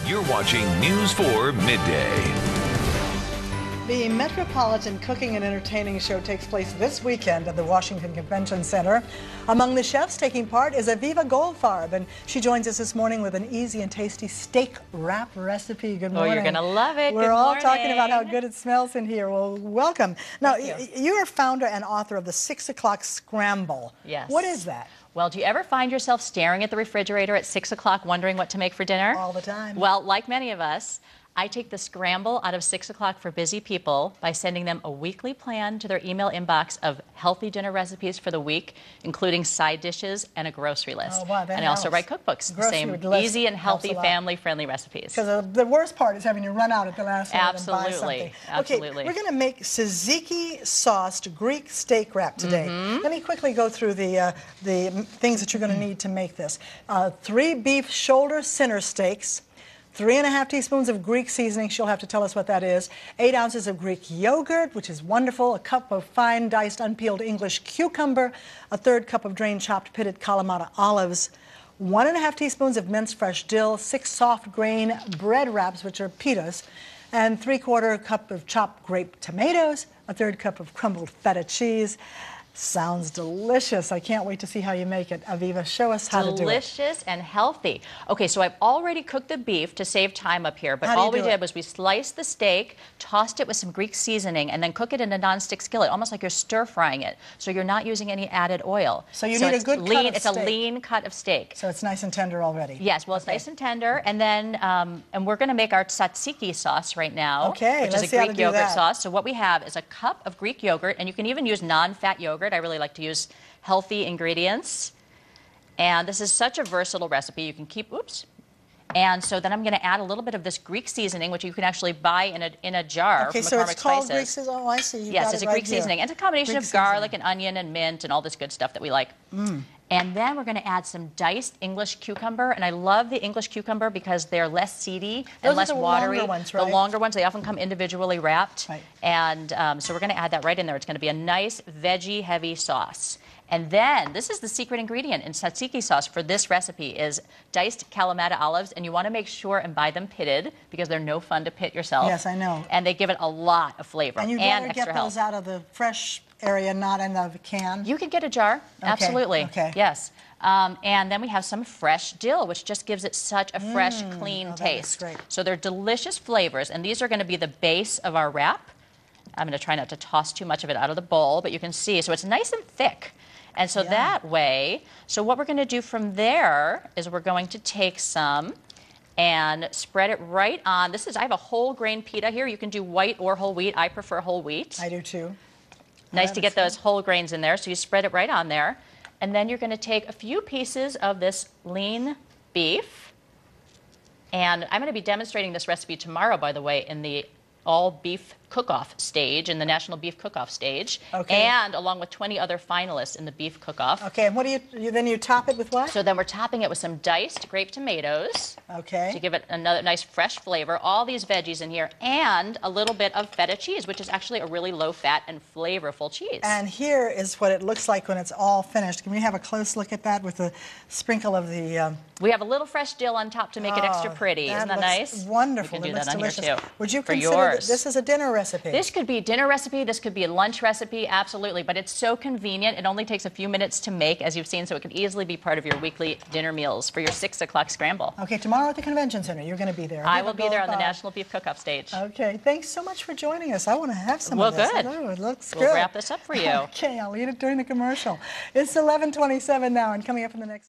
You're watching News 4 Midday. The Metropolitan Cooking and Entertaining Show takes place this weekend at the Washington Convention Center. Among the chefs taking part is Aviva Goldfarb, and she joins us this morning with an easy and tasty steak wrap recipe. Good morning. Oh, you're going to love it. We're all talking about how good it smells in here. Well, welcome. Now, you are founder and author of the 6 o'clock Scramble. Yes. What is that? Well, do you ever find yourself staring at the refrigerator at 6 o'clock wondering what to make for dinner? All the time. Well, like many of us, I take the scramble out of 6 o'clock for busy people by sending them a weekly plan to their email inbox of healthy dinner recipes for the week, including side dishes and a grocery list. Oh, wow, that and I also write cookbooks, the same easy and healthy, family-friendly recipes. Because the worst part is having to run out at the last minute and buy something. Absolutely. Okay, we're going to make tzatziki sauced Greek steak wrap today. Let me quickly go through the things that you're going to need to make this. 3 beef shoulder center steaks, 3½ teaspoons of Greek seasoning. She'll have to tell us what that is. 8 ounces of Greek yogurt, which is wonderful. A cup of fine diced unpeeled English cucumber. A 1/3 cup of drained chopped pitted Kalamata olives. 1½ teaspoons of minced fresh dill. 6 soft grain bread wraps, which are pitas. And 3/4 cup of chopped grape tomatoes. A 1/3 cup of crumbled feta cheese. Sounds delicious. I can't wait to see how you make it. Aviva, show us how to do it. Delicious and healthy. Okay, so I've already cooked the beef to save time up here, but all we did was we sliced the steak, tossed it with some Greek seasoning, and then cook it in a nonstick skillet, almost like you're stir-frying it. So you're not using any added oil. So you need a good cut of steak. It's a lean cut of steak. So it's nice and tender already. Yes, well, it's nice and tender. And then, and we're going to make our tzatziki sauce right now, which is a Greek yogurt sauce. So what we have is a cup of Greek yogurt, and you can even use non-fat yogurt. I really like to use healthy ingredients. And this is such a versatile recipe. You can keep, And so then I'm going to add a little bit of this Greek seasoning, which you can actually buy in a jar from McCormick Spices. Okay, so it's called Greek seasoning. Oh, I see. Yes, it's a Greek seasoning. And it's a combination of garlic and onion and mint and all this good stuff that we like. And then we're going to add some diced English cucumber. And I love the English cucumber because they're less seedy and less watery. Longer ones, right? The longer ones, they often come individually wrapped. Right. And so we're going to add that right in there. It's going to be a nice veggie-heavy sauce. And then, this is the secret ingredient in tzatziki sauce for this recipe is diced Kalamata olives. And you want to make sure and buy them pitted because they're no fun to pit yourself. Yes, I know. And they give it a lot of flavor and extra health. And you better get those out of the fresh area, not in the can. You could get a jar, absolutely. Okay. Yes. And then we have some fresh dill, which just gives it such a fresh, clean taste. Great. So they're delicious flavors, and these are going to be the base of our wrap. I'm going to try not to toss too much of it out of the bowl, but you can see, so it's nice and thick. And so that way, so what we're going to do from there is we're going to take some and spread it right on. I have a whole grain pita here. You can do white or whole wheat. I prefer whole wheat. I do too. Nice to get those whole grains in there. So you spread it right on there. And then you're going to take a few pieces of this lean beef. And I'm going to be demonstrating this recipe tomorrow, by the way, in the all-beef cook-off stage, in the National Beef Cook-Off stage, and along with 20 other finalists in the Beef Cook-Off. Okay, and what do then you top it with what? So then we're topping it with some diced grape tomatoes. Okay. To give it another nice fresh flavor. All these veggies in here, and a little bit of feta cheese, which is actually a really low-fat and flavorful cheese. And here is what it looks like when it's all finished. Can we have a close look at that with a sprinkle of the... We have a little fresh dill on top to make it extra pretty. Isn't that nice? Wonderful. We can do that on here too. Would you consider this as a dinner recipe? This could be a dinner recipe. This could be a lunch recipe. Absolutely. But it's so convenient. It only takes a few minutes to make, as you've seen, so it can easily be part of your weekly dinner meals for your 6 o'clock scramble. Okay, tomorrow at the Convention Center, you're going to be there. I will be there on the National Beef Cook-Off stage. Okay. Thanks so much for joining us. I want to have some of this. Well, good. Oh, it looks good. We'll wrap this up for you. Okay, I'll eat it during the commercial. It's 11:27 now, and coming up in the next...